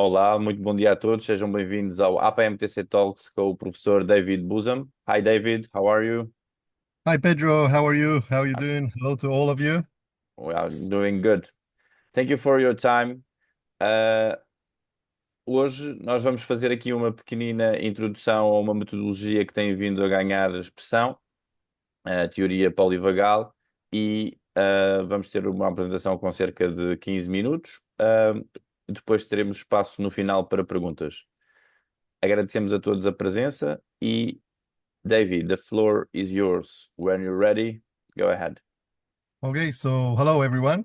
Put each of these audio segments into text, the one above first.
Olá, muito bom dia a todos. Sejam bem-vindos ao APAMTC TALKS com o professor David Bomzon. Hi, David. How are you? Hi Pedro, how are you? How are you doing? Hello to all of you. We are doing good. Thank you for your time. Uh, Hoje nós vamos fazer aqui uma pequenina introdução a uma metodologia que tem vindo a ganhar expressão, a teoria polivagal, e vamos ter uma apresentação com cerca de 15 minutos. Depois teremos espaço no final para perguntas. Agradecemos a todos a presença e David, the floor is yours. When you're ready, go ahead. Okay, so hello everyone.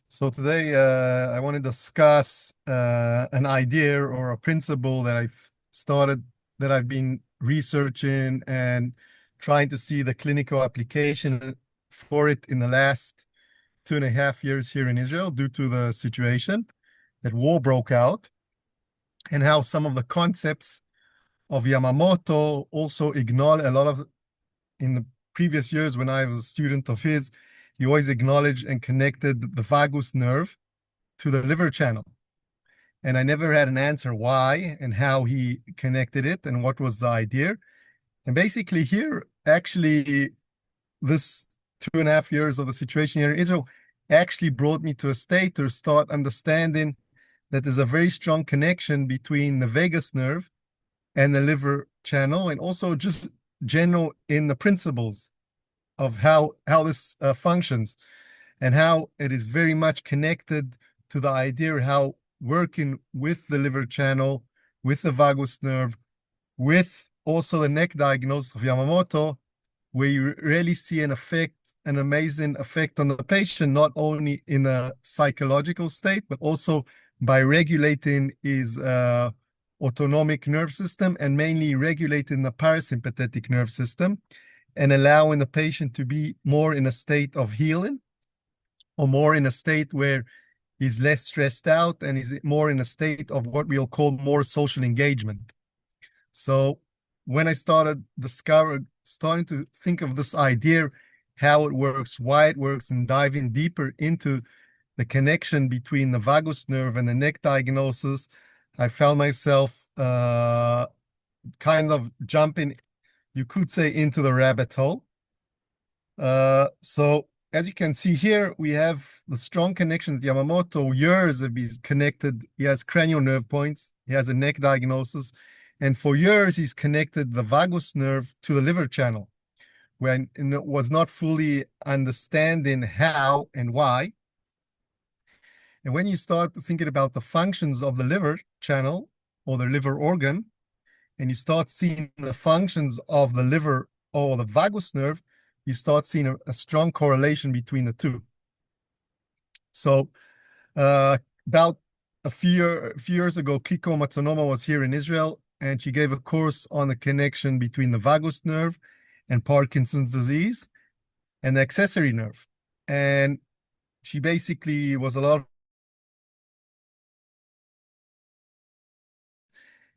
So today I want to discuss an idea or a principle that I've been researching and trying to see the clinical application for it in the last 2.5 years here in Israel due to the situation that war broke out and how some of the concepts of Yamamoto also ignore a lot of in the previous years when I was a student of his, he always acknowledged and connected the vagus nerve to the liver channel. And I never had an answer why and how he connected it and what was the idea. And basically, here, actually, this 2.5 years of the situation here in Israel actually brought me to a state to start understanding that there's a very strong connection between the vagus nerve and the liver channel, and also just general in the principles of how this functions and how it is very much connected to the idea how working with the liver channel, with the vagus nerve, with also the neck diagnosis of Yamamoto, where you really see an amazing effect on the patient, not only in a psychological state, but also by regulating his autonomic nerve system and mainly regulating the parasympathetic nerve system and allowing the patient to be more in a state of healing or more in a state where he's less stressed out and is more in a state of what we'll call more social engagement. So when I starting to think of this idea, how it works, why it works, and diving deeper into the connection between the vagus nerve and the neck diagnosis, I found myself kind of jumping, you could say, into the rabbit hole. So as you can see here, we have the strong connection with Yamamoto. Years of he's connected. He has cranial nerve points. He has a neck diagnosis. And for years, he's connected the vagus nerve to the liver channel when it was not fully understanding how and why. And when you start thinking about the functions of the liver channel or the liver organ, and you start seeing the functions of the liver or the vagus nerve, you start seeing a strong correlation between the two. So about a few years ago, Kiko Matsunoma was here in Israel, and she gave a course on the connection between the vagus nerve and Parkinson's disease and the accessory nerve. And she basically was a lot.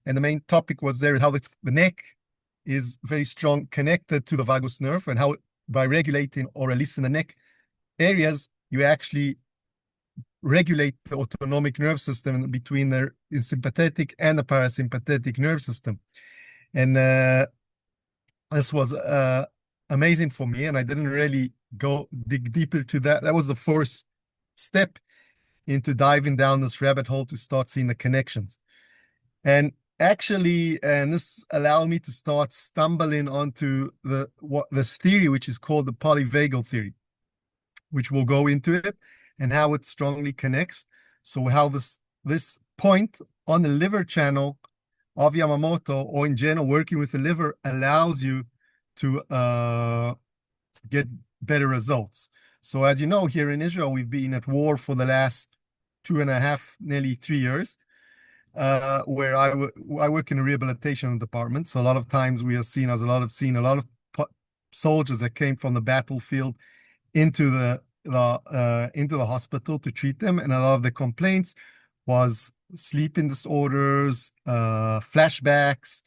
And the main topic was there how the neck is very strong connected to the vagus nerve, and how by regulating or releasing the neck areas, you actually regulate the autonomic nerve system between the sympathetic and the parasympathetic nerve system. And this was amazing for me, and I didn't really dig deeper to that. That was the first step into diving down this rabbit hole to start seeing the connections. And actually, and this allowed me to start stumbling onto this theory, which is called the polivagal theory, which will go into it and how it strongly connects. So how this point on the liver channel of Yamamoto, or in general working with the liver, allows you to get better results. So as you know, here in Israel, we've been at war for the last 2.5, nearly 3 years. Where I work in a rehabilitation department. So a lot of times we have seen a lot of soldiers that came from the battlefield into the hospital to treat them, and a lot of the complaints was sleeping disorders, flashbacks.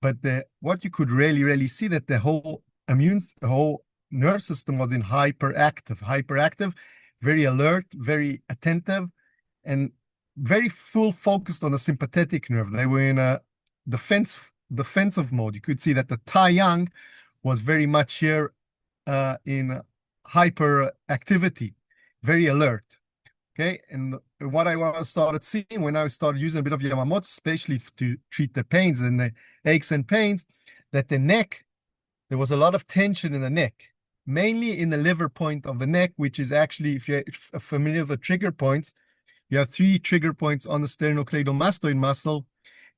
But what you could really see that the whole nerve system was hyperactive, very alert, very attentive, and very full focused on the sympathetic nerve. They were in a defensive mode. You could see that the Tai Yang was very much here in hyperactivity, very alert. Okay, and what I started seeing when I started using a bit of Yamamoto, especially to treat the pains and the aches and pains, that the neck, there was a lot of tension in the neck, mainly in the liver point of the neck, which is actually, if you're familiar with the trigger points, you have 3 trigger points on the sternocleidomastoid muscle,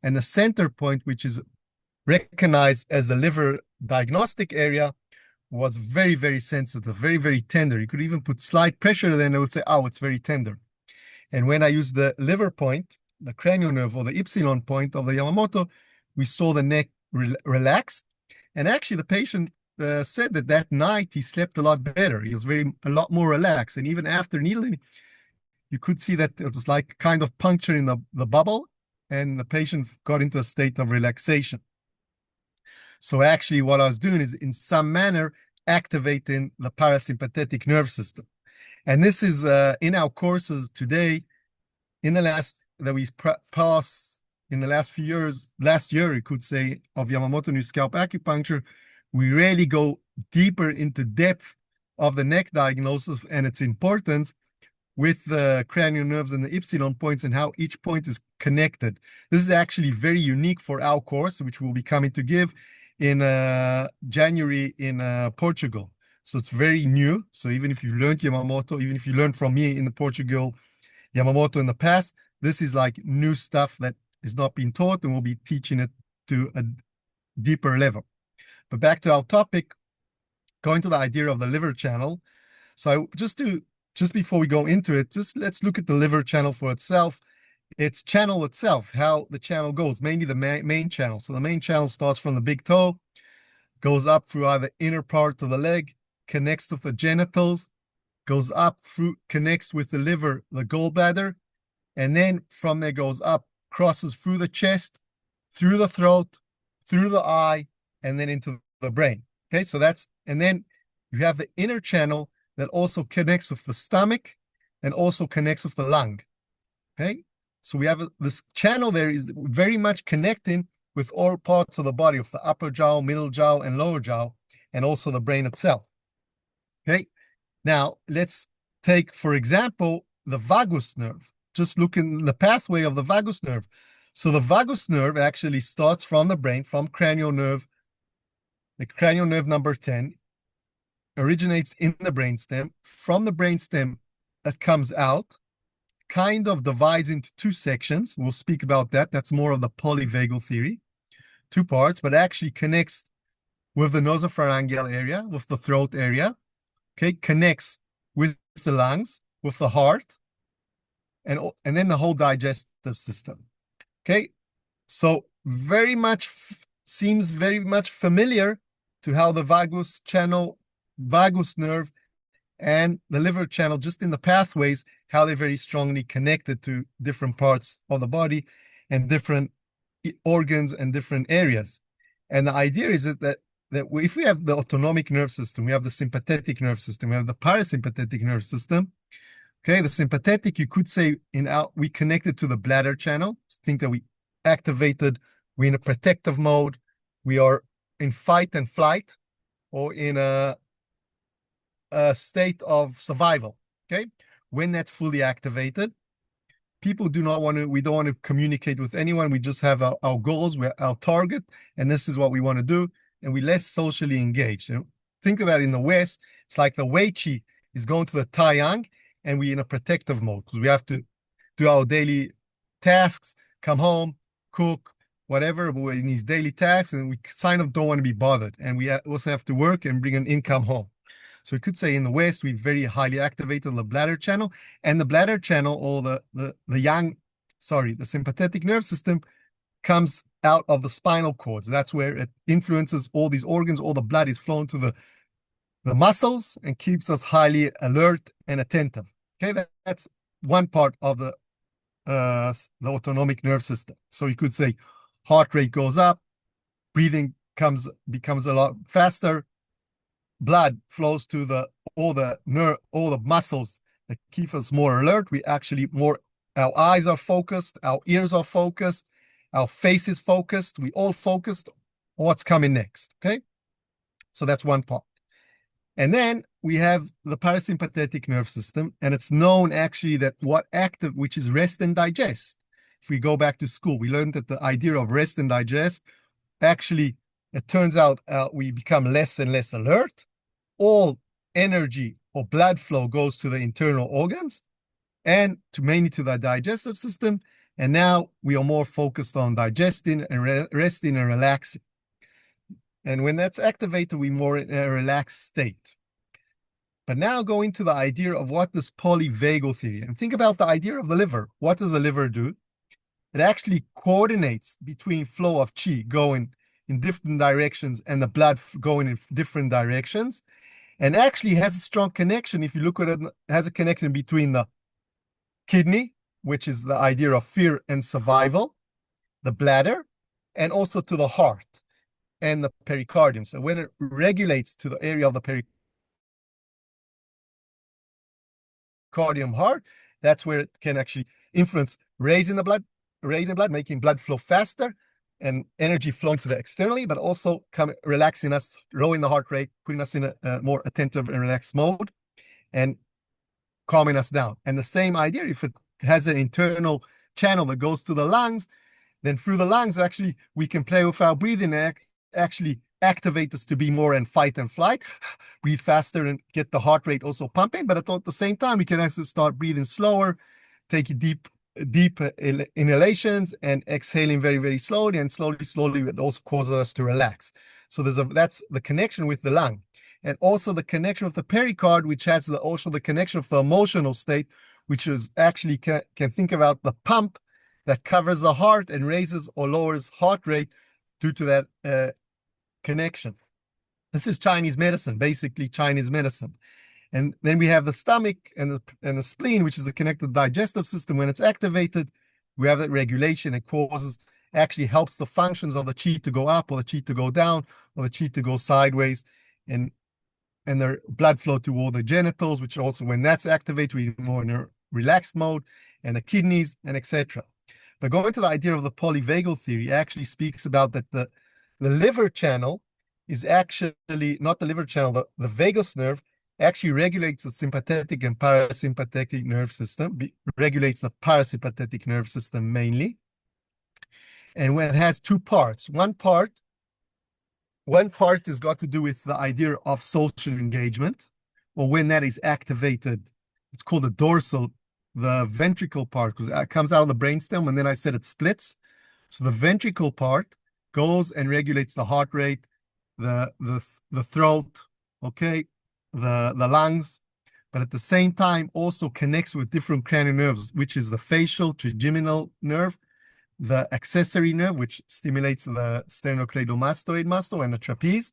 and the center point, which is recognized as the liver diagnostic area, was very, very sensitive, very, very tender. You could even put slight pressure there and it would say, oh, it's very tender. And when I use the liver point, the cranial nerve or the epsilon point of the Yamamoto, we saw the neck relax. And actually the patient said that that night he slept a lot better. He was a lot more relaxed. And even after needling, you could see that it was like kind of puncturing the bubble, and the patient got into a state of relaxation. So actually what I was doing is in some manner activating the parasympathetic nerve system. And this is in our courses today, in the last few years, last year, you could say, of Yamamoto new scalp acupuncture, we really go deeper into depth of the neck diagnosis and its importance with the cranial nerves and the epsilon points and how each point is connected. This is actually very unique for our course, which we'll be coming to give in January in Portugal. So it's very new. So even if you learned Yamamoto, even if you learned from me in the Portugal Yamamoto in the past, this is like new stuff that is not being taught, and we'll be teaching it to a deeper level. But back to our topic, going to the idea of the liver channel. So just before we go into it, let's look at the liver channel for itself. Its channel itself, how the channel goes, mainly the main channel. So the main channel starts from the big toe, goes up through the inner part of the leg, connects with the genitals, goes up through, connects with the liver, the gallbladder, and then from there goes up, crosses through the chest, through the throat, through the eye, and then into the brain. Okay, so and then you have the inner channel that also connects with the stomach and also connects with the lung. Okay, so we have this channel there is very much connecting with all parts of the body, of the upper jaw, middle jaw, and lower jaw, and also the brain itself. Okay, now let's take, for example, the vagus nerve. Just look in the pathway of the vagus nerve. So the vagus nerve actually starts from the brain, from cranial nerve. The cranial nerve number 10 originates in the brainstem. From the brainstem, it comes out, kind of divides into 2 sections. We'll speak about that. That's more of the polyvagal theory. 2 parts, but actually connects with the nasopharyngeal area, with the throat area. Okay, connects with the lungs, with the heart, and then the whole digestive system. Okay, so seems very much familiar to how the vagus channel, vagus nerve, and the liver channel, just in the pathways, how they're very strongly connected to different parts of the body and different organs and different areas. And the idea is that if we have the autonomic nerve system, we have the sympathetic nerve system, we have the parasympathetic nerve system. Okay, the sympathetic, you could say, we connected to the bladder channel. Think that we activated, we're in a protective mode, we are in fight and flight, or in a state of survival. Okay, when that's fully activated, we don't want to communicate with anyone. We just have our goals, our target, and this is what we want to do, and we're less socially engaged. Think about it, in the West, it's like the Wei Qi is going to the Tai Yang, and we're in a protective mode because we have to do our daily tasks, come home, cook, whatever, we're in these daily tasks, and we kind of don't want to be bothered. And we also have to work and bring an income home. So we could say in the West, we very highly activated the bladder channel, and the bladder channel, or the sympathetic nerve system, comes out of the spinal cords. That's where it influences all these organs. All the blood is flowing to the muscles and keeps us highly alert and attentive. Okay, that's one part of the autonomic nerve system. So you could say heart rate goes up, breathing becomes a lot faster, blood flows to all the muscles that keep us more alert. We actually more Our eyes are focused, our ears are focused, our face is focused. We all focused on what's coming next, okay? So that's one part. And then we have the parasympathetic nerve system, and it's known actually that which is rest and digest. If we go back to school, we learned that the idea of rest and digest, actually, it turns out we become less and less alert. All energy or blood flow goes to the internal organs and mainly to the digestive system. And now we are more focused on digesting and resting and relaxing. And when that's activated, we're more in a relaxed state. But now go into the idea of what this polyvagal theory, and think about the idea of the liver. What does the liver do? It actually coordinates between flow of qi going in different directions and the blood going in different directions, and actually has a strong connection. If you look at it, has a connection between the kidney, which is the idea of fear and survival, the bladder, and also to the heart and the pericardium. So when it regulates to the area of the pericardium heart, that's where it can actually influence raising blood, making blood flow faster and energy flowing to the externally, but also relaxing us, lowering the heart rate, putting us in a more attentive and relaxed mode, and calming us down. And the same idea, if it has an internal channel that goes to the lungs, then through the lungs, actually, we can play with our breathing and actually activate us to be more in fight and flight, breathe faster and get the heart rate also pumping. But at the same time, we can actually start breathing slower, take deep inhalations and exhaling very, very slowly, and slowly, it also causes us to relax. So that's the connection with the lung. And also the connection with the pericard, which has also the connection of the emotional state, which is actually can think about the pump that covers the heart and raises or lowers heart rate due to that connection. This is Chinese medicine, basically Chinese medicine. And then we have the stomach and the spleen, which is the connected digestive system. When it's activated, we have that regulation. It actually helps the functions of the qi to go up or the qi to go down or the qi to go sideways, and their blood flow to all the genitals, which also, when that's activated, we're more in a relaxed mode, and the kidneys, and etc. But going to the idea of the polyvagal theory, actually speaks about that the liver channel is actually not the liver channel, the vagus nerve actually regulates the sympathetic and parasympathetic nerve system, regulates the parasympathetic nerve system mainly. And when it has two parts, one part has got to do with the idea of social engagement, or when that is activated, it's called the ventricle part, because it comes out of the brainstem, and then I said it splits. So the ventricle part goes and regulates the heart rate, the throat, okay, the lungs, but at the same time also connects with different cranial nerves, which is the facial trigeminal nerve, the accessory nerve, which stimulates the sternocleidomastoid muscle and the trapeze,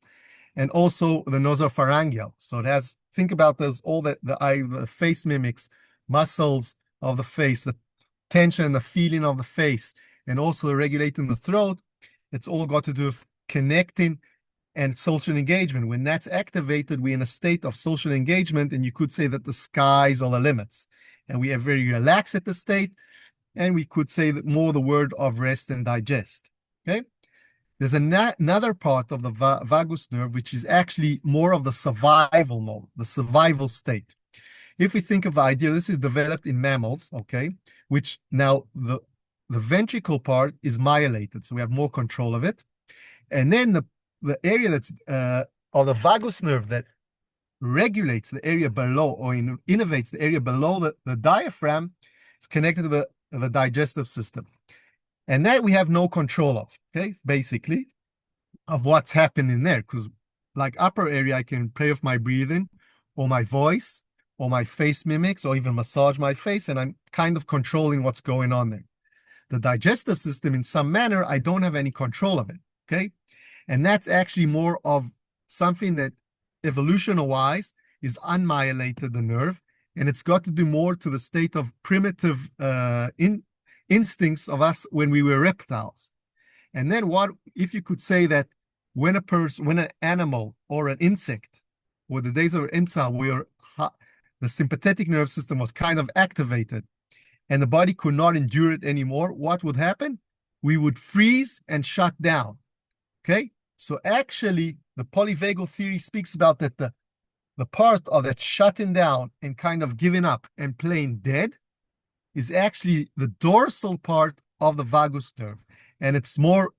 and also the nasopharyngeal. So it has, think about those, all the face mimics, muscles of the face, the tension, the feeling of the face, and also the regulating the throat. It's all got to do with connecting and social engagement. When that's activated, we're in a state of social engagement, and you could say that the skies are the limits. And we are very relaxed at the state, and we could say that more the word of rest and digest. Okay? There's another part of the vagus nerve, which is actually more of the survival mode, the survival state. If we think of the idea, this is developed in mammals, okay, which now the ventricle part is myelated, so we have more control of it. And then the area that's or the vagus nerve that regulates the area below, or innervates the area below the diaphragm, is connected to the digestive system. And that we have no control of, okay, basically, of what's happening there. Because like upper area, I can play with my breathing or my voice or my face mimics, or even massage my face, and I'm kind of controlling what's going on there. The digestive system, in some manner, I don't have any control of it, okay? And that's actually more of something that evolution-wise is unmyelated, the nerve, and it's got to do more to the state of primitive instincts of us when we were reptiles. And then what if you could say that when an animal or an insect, or the days of Imsa, the sympathetic nerve system was kind of activated, and the body could not endure it anymore, what would happen? We would freeze and shut down. Okay? So actually, the polyvagal theory speaks about that the part of that shutting down and kind of giving up and playing dead is actually the dorsal part of the vagus nerve. And it's more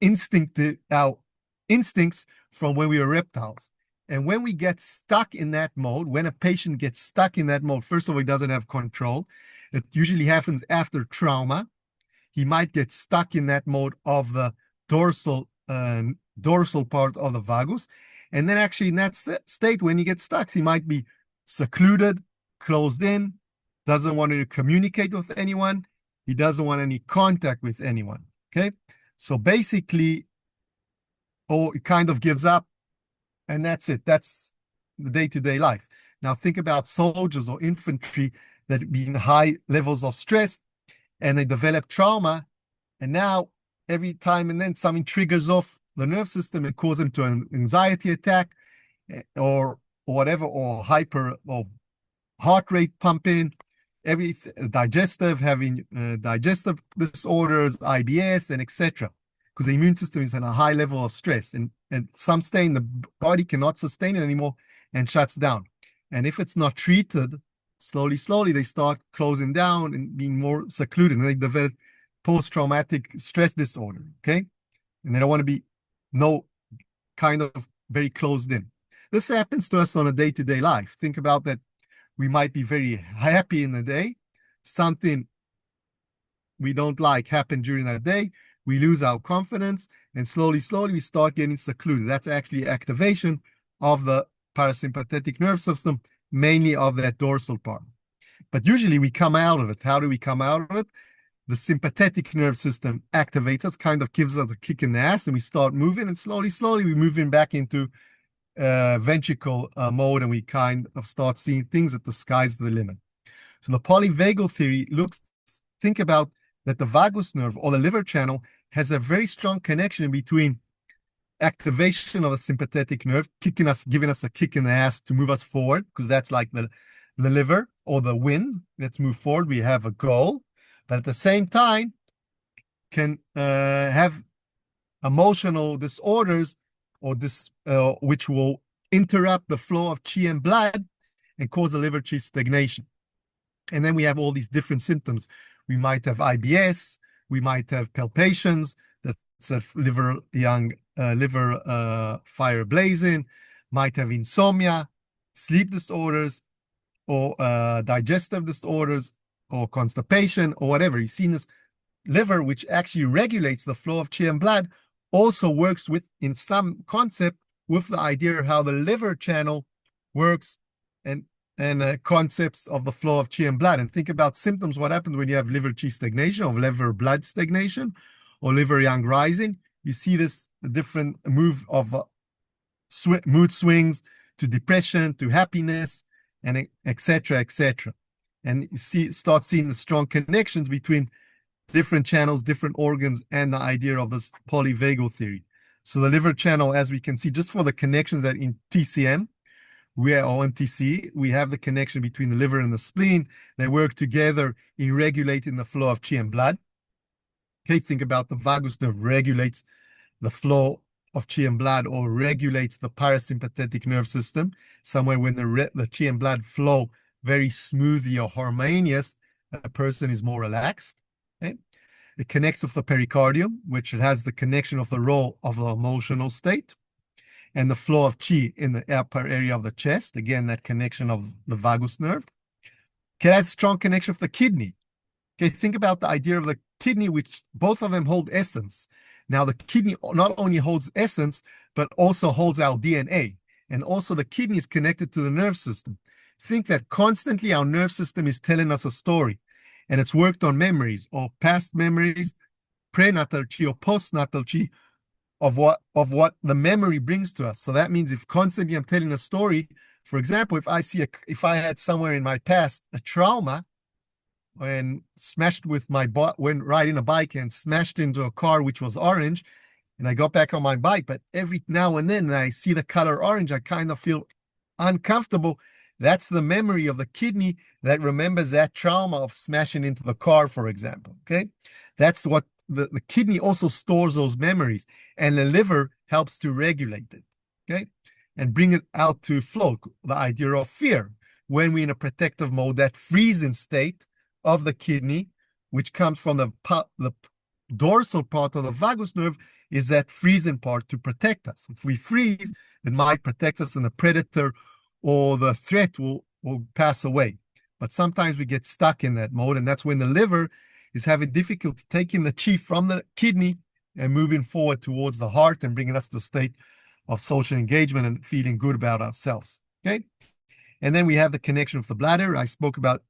instinctive, our instincts from when we were reptiles. And when we get stuck in that mode, when a patient gets stuck in that mode, first of all, he doesn't have control. It usually happens after trauma. He might get stuck in that mode of the dorsal part of the vagus. And then actually in that state, when he gets stuck, he might be secluded, closed in, doesn't want to communicate with anyone. He doesn't want any contact with anyone. Okay. So basically, it kind of gives up, and that's it. That's the day-to-day life. Now think about soldiers or infantry that be in high levels of stress and they develop trauma. And now every time and then something triggers off the nerve system and causes them to an anxiety attack or whatever, or hyper or heart rate pumping, having digestive disorders, IBS, and etc. Because the immune system is in a high level of stress, and some stain, the body cannot sustain it anymore and shuts down. And if it's not treated, slowly they start closing down and being more secluded, and they develop post-traumatic stress disorder. Okay, and they don't want to be kind of very closed in. This happens to us on a day-to-day life. Think about that. We might be very happy in the day. Something we don't like happened during that day. We lose our confidence, and slowly we start getting secluded. That's actually activation of the parasympathetic nerve system, mainly of that dorsal part. But usually we come out of it. How do we come out of it? The sympathetic nerve system activates us, kind of gives us a kick in the ass, and we start moving, and slowly we're moving back into ventricle mode, and we kind of start seeing things that the sky's the limit. So the polyvagal theory think about that the vagus nerve or the liver channel has a very strong connection between activation of the sympathetic nerve, giving us a kick in the ass to move us forward, because that's like the liver or the wind. Let's move forward. We have a goal, but at the same time can have emotional disorders or which will interrupt the flow of qi and blood and cause a liver qi stagnation. And then we have all these different symptoms. We might have IBS, we might have palpitations, that's a liver fire blazing, might have insomnia, sleep disorders, or digestive disorders, or constipation, or whatever. You've seen this liver, which actually regulates the flow of qi and blood, also works with, in some concept, with the idea of how the liver channel works and concepts of the flow of qi and blood. And think about symptoms, what happens when you have liver qi stagnation or liver blood stagnation or liver yang rising. You see this different move of mood swings to depression, to happiness, and etc. And you start seeing the strong connections between different channels, different organs, and the idea of this polyvagal theory. So the liver channel, as we can see, just for the connections that in TCM, or MTC, we have the connection between the liver and the spleen. They work together in regulating the flow of qi and blood. Okay, think about the vagus nerve regulates the flow of qi and blood, or regulates the parasympathetic nerve system. Somewhere when the qi and blood flow very smoothly or harmonious, a person is more relaxed. Okay? It connects with the pericardium, which has the connection of the role of the emotional state, and the flow of qi in the upper area of the chest. Again, that connection of the vagus nerve. It has a strong connection with the kidney. Okay, think about the idea of the kidney, which both of them hold essence. Now, the kidney not only holds essence, but also holds our DNA. And also the kidney is connected to the nerve system. Think that constantly our nerve system is telling us a story. And it's worked on memories, or past memories, prenatal qi or postnatal qi, of what the memory brings to us. So that means if constantly I'm telling a story, for example, if I had somewhere in my past a trauma when smashed with when riding a bike and smashed into a car which was orange, and I got back on my bike, but every now and then I see the color orange, I kind of feel uncomfortable That's the memory of the kidney that remembers that trauma of smashing into the car, for example. Okay. That's what the kidney also stores those memories, and the liver helps to regulate it. Okay. And bring it out to flow. The idea of fear. When we're in a protective mode, that freezing state of the kidney, which comes from the dorsal part of the vagus nerve, is that freezing part to protect us. If we freeze, it might protect us, and the predator or the threat will pass away. But sometimes we get stuck in that mode, and that's when the liver is having difficulty taking the chi from the kidney and moving forward towards the heart and bringing us to the state of social engagement and feeling good about ourselves. Okay. And then we have the connection with the bladder. I spoke about,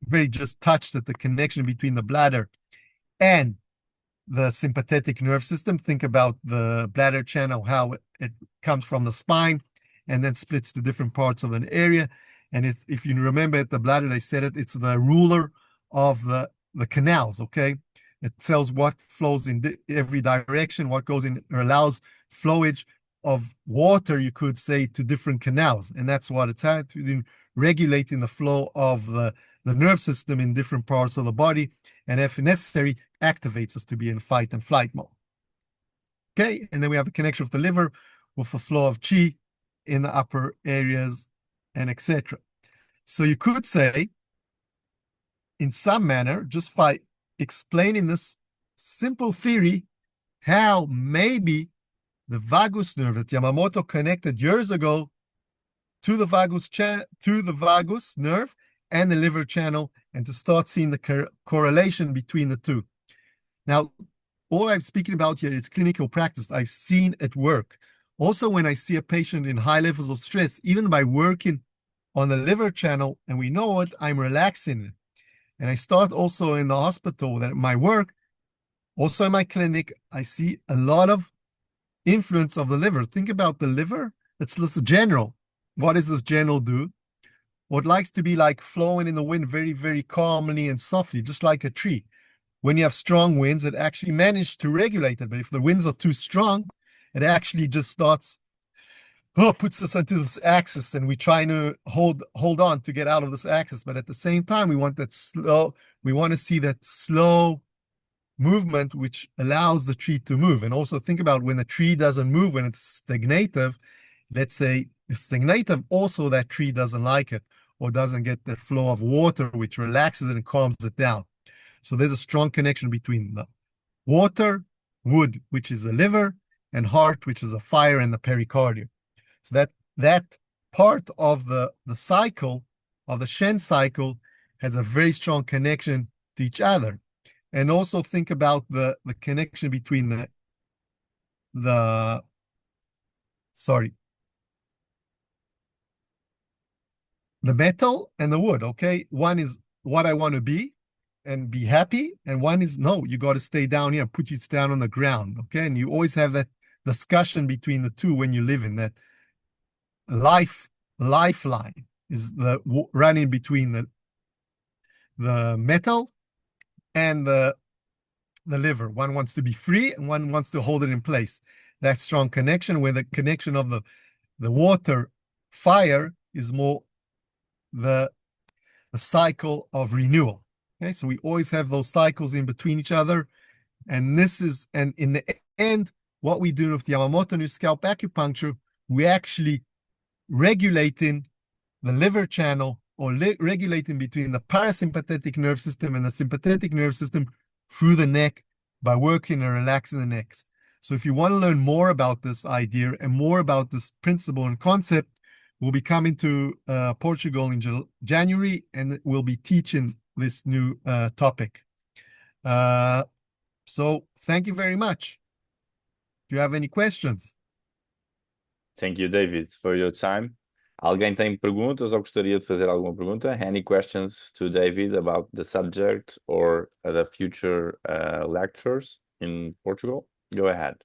very just touched at the connection between the bladder and the sympathetic nerve system. Think about the bladder channel, how it comes from the spine and then splits to different parts of an area. And if you remember at the bladder, they said it's the ruler of the canals, okay? It tells what flows in every direction, what goes in, or allows flowage of water, you could say, to different canals. And that's what it's had to regulating the flow of the nerve system in different parts of the body. And if necessary, activates us to be in fight and flight mode. Okay, and then we have a connection with the liver, with the flow of chi in the upper areas, and etc. So you could say, in some manner, just by explaining this simple theory, how maybe the vagus nerve that Yamamoto connected years ago to the vagus nerve and the liver channel, and to start seeing the correlation between the two. Now, all I'm speaking about here is clinical practice. I've seen it work. Also, when I see a patient in high levels of stress, even by working on the liver channel, and we know it, I'm relaxing it. And I start also in the hospital, that my work, also in my clinic, I see a lot of influence of the liver. Think about the liver. It's this general. What does this general do? What likes to be like flowing in the wind very, very calmly and softly, just like a tree. When you have strong winds, it actually manages to regulate it. But if the winds are too strong, it actually just starts, puts us into this axis, and we try to hold on to get out of this axis. But at the same time, we want to see that slow movement, which allows the tree to move. And also think about when the tree doesn't move, when it's stagnative, let's say it's stagnative, also that tree doesn't like it, or doesn't get the flow of water, which relaxes it and calms it down. So there's a strong connection between the water, wood, which is the liver, and heart, which is the fire and the pericardium. So that part of the cycle, of the Shen cycle, has a very strong connection to each other. And also think about the connection between the metal and the wood, okay? One is what I want to be and be happy, and one is, no, you got to stay down here, put you down on the ground, okay? And you always have that discussion between the two when you live in that lifeline is the running between the metal and the liver. One wants to be free and one wants to hold it in place. That strong connection, where the connection of the water fire is more the cycle of renewal. Okay, so we always have those cycles in between each other. And in the end, what we do with the Yamamoto new scalp acupuncture, we actually regulating the liver channel, or regulating between the parasympathetic nerve system and the sympathetic nerve system through the neck by working and relaxing the neck. So if you want to learn more about this idea and more about this principle and concept, we'll be coming to Portugal in January, and we'll be teaching this new topic. So thank you very much. Do you have any questions? Thank you, David, for your time. Alguém tem perguntas ou gostaria de fazer alguma pergunta? Any questions to David about the subject or the future lectures in Portugal? Go ahead.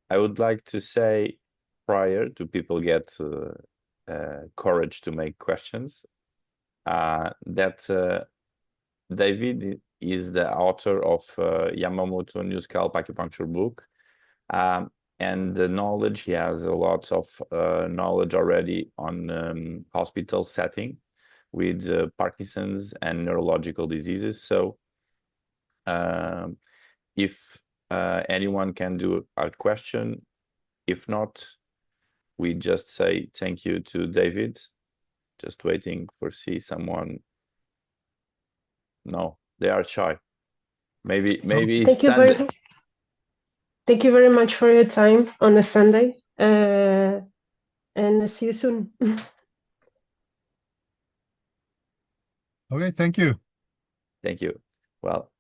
I would like to say, prior to people get courage to make questions, that David is the author of Yamamoto New Scalp Acupuncture book. and the knowledge. He has a lot of knowledge already on hospital setting with Parkinson's and neurological diseases. So if anyone can do a question, if not, we just say thank you to David. Just waiting for see someone. No, they are shy. Maybe Thank you Sunday. thank you very much for your time on a Sunday, and see you soon. Okay, thank you. Thank you. Well,